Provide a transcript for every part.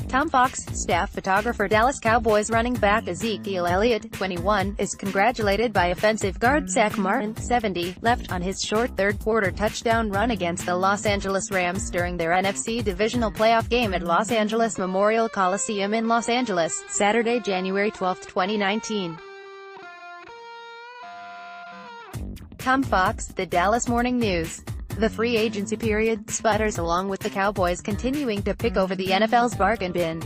Tom Fox, staff photographer Dallas Cowboys running back Ezekiel Elliott, 21, is congratulated by offensive guard Zack Martin, 70, left on his short third-quarter touchdown run against the Los Angeles Rams during their NFC Divisional Playoff game at Los Angeles Memorial Coliseum in Los Angeles, Saturday, January 12, 2019. Tom Fox, The Dallas Morning News. The free agency period sputters along with the Cowboys continuing to pick over the NFL's bargain bin.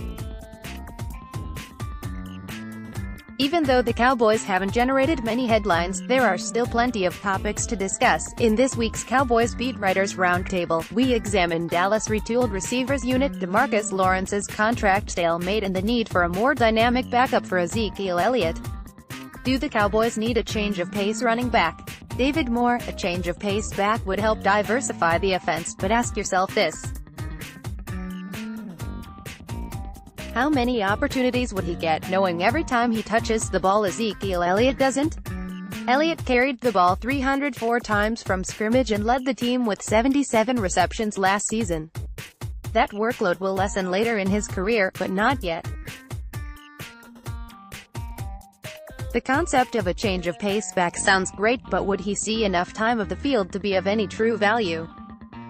Even though the Cowboys haven't generated many headlines, there are still plenty of topics to discuss. In this week's Cowboys Beat Writers Roundtable, we examine Dallas' retooled receivers unit, DeMarcus Lawrence's contract stalemate, and the need for a more dynamic backup for Ezekiel Elliott. Do the Cowboys need a change of pace running back? David Moore, a change of pace back would help diversify the offense, but ask yourself this. How many opportunities would he get, knowing every time he touches the ball Ezekiel Elliott doesn't? Elliott carried the ball 304 times from scrimmage and led the team with 77 receptions last season. That workload will lessen later in his career, but not yet. The concept of a change of pace back sounds great, but would he see enough time of the field to be of any true value?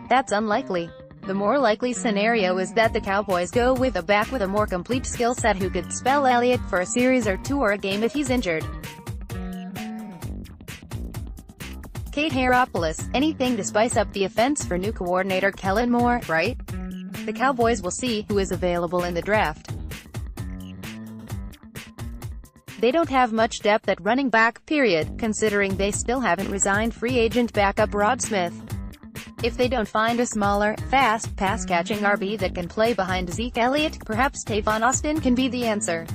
That's unlikely. The more likely scenario is that the Cowboys go with a back with a more complete skill set who could spell Elliott for a series or two or a game if he's injured. Kate Haropoulos, anything to spice up the offense for new coordinator Kellen Moore, right? The Cowboys will see who is available in the draft. They don't have much depth at running back, period, considering they still haven't resigned free agent backup Rod Smith. If they don't find a smaller, fast, pass-catching RB that can play behind Zeke Elliott, perhaps Tavon Austin can be the answer.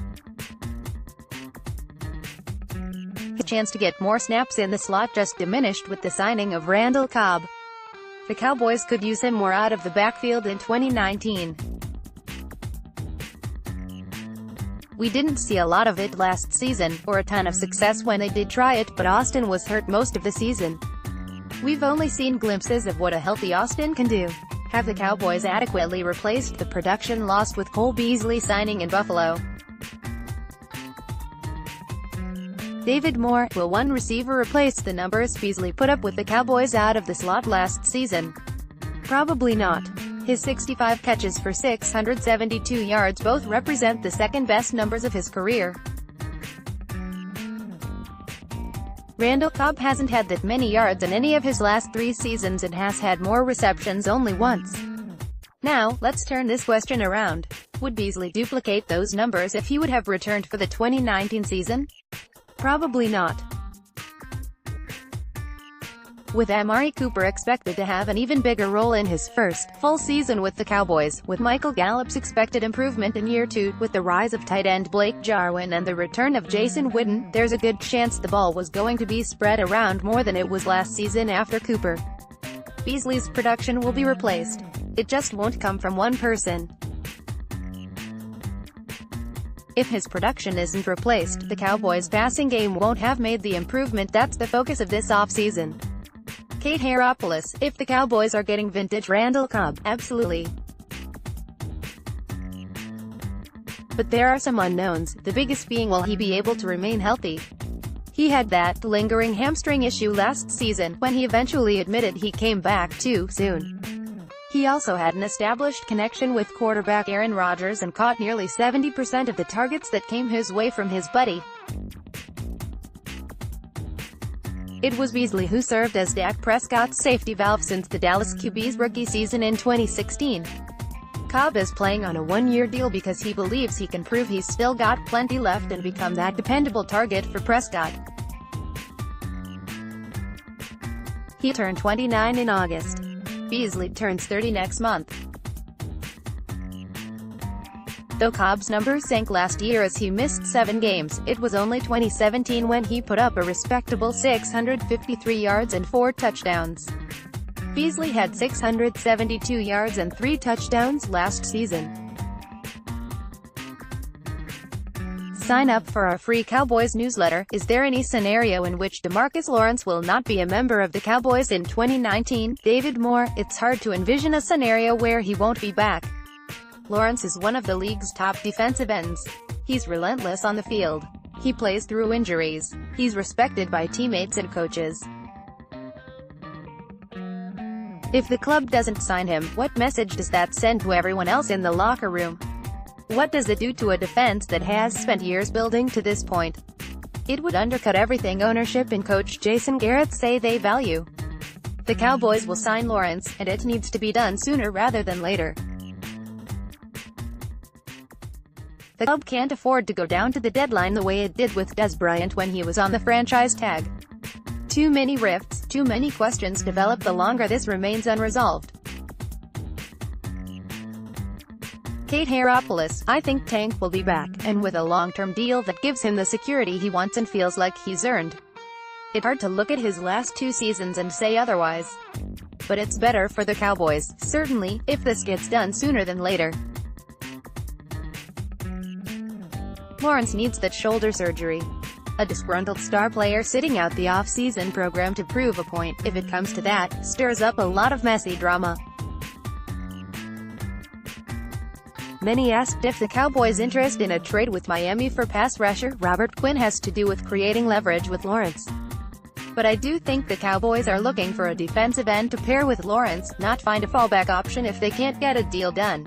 His chance to get more snaps in the slot just diminished with the signing of Randall Cobb. The Cowboys could use him more out of the backfield in 2019. We didn't see a lot of it last season, or a ton of success when they did try it, but Austin was hurt most of the season. We've only seen glimpses of what a healthy Austin can do. Have the Cowboys adequately replaced the production lost with Cole Beasley signing in Buffalo? David Moore, will one receiver replace the numbers Beasley put up with the Cowboys out of the slot last season? Probably not. His 65 catches for 672 yards both represent the second-best numbers of his career. Randall Cobb hasn't had that many yards in any of his last 3 seasons and has had more receptions only once. Now, let's turn this question around. Would Beasley duplicate those numbers if he would have returned for the 2019 season? Probably not. With Amari Cooper expected to have an even bigger role in his first full season with the Cowboys, with Michael Gallup's expected improvement in year 2, with the rise of tight end Blake Jarwin and the return of Jason Witten, there's a good chance the ball was going to be spread around more than it was last season after Cooper. Beasley's production will be replaced. It just won't come from one person. If his production isn't replaced, the Cowboys' passing game won't have made the improvement that's the focus of this offseason. Kate Haropoulos, if the Cowboys are getting vintage Randall Cobb, absolutely. But there are some unknowns, the biggest being will he be able to remain healthy? He had that lingering hamstring issue last season, when he eventually admitted he came back too soon. He also had an established connection with quarterback Aaron Rodgers and caught nearly 70% of the targets that came his way from his buddy. It was Beasley who served as Dak Prescott's safety valve since the Dallas QB's rookie season in 2016. Cobb is playing on a one-year deal because he believes he can prove he's still got plenty left and become that dependable target for Prescott. He turned 29 in August. Beasley turns 30 next month. Though Cobb's numbers sank last year as he missed 7 games, it was only 2017 when he put up a respectable 653 yards and 4 touchdowns. Beasley had 672 yards and 3 touchdowns last season. Sign up for our free Cowboys newsletter. Is there any scenario in which DeMarcus Lawrence will not be a member of the Cowboys in 2019? David Moore, it's hard to envision a scenario where he won't be back. Lawrence is one of the league's top defensive ends. He's relentless on the field. He plays through injuries. He's respected by teammates and coaches. If the club doesn't sign him, what message does that send to everyone else in the locker room? What does it do to a defense that has spent years building to this point? It would undercut everything ownership and coach Jason Garrett say they value. The Cowboys will sign Lawrence, and it needs to be done sooner rather than later. The club can't afford to go down to the deadline the way it did with Des Bryant when he was on the franchise tag. Too many rifts, too many questions develop the longer this remains unresolved. Kate Haropoulos, I think Tank will be back, and with a long-term deal that gives him the security he wants and feels like he's earned. It's hard to look at his last 2 seasons and say otherwise. But it's better for the Cowboys, certainly, if this gets done sooner than later. Lawrence needs that shoulder surgery. A disgruntled star player sitting out the off-season program to prove a point, if it comes to that, stirs up a lot of messy drama. Many asked if the Cowboys' interest in a trade with Miami for pass rusher Robert Quinn has to do with creating leverage with Lawrence. But I do think the Cowboys are looking for a defensive end to pair with Lawrence, not find a fallback option if they can't get a deal done.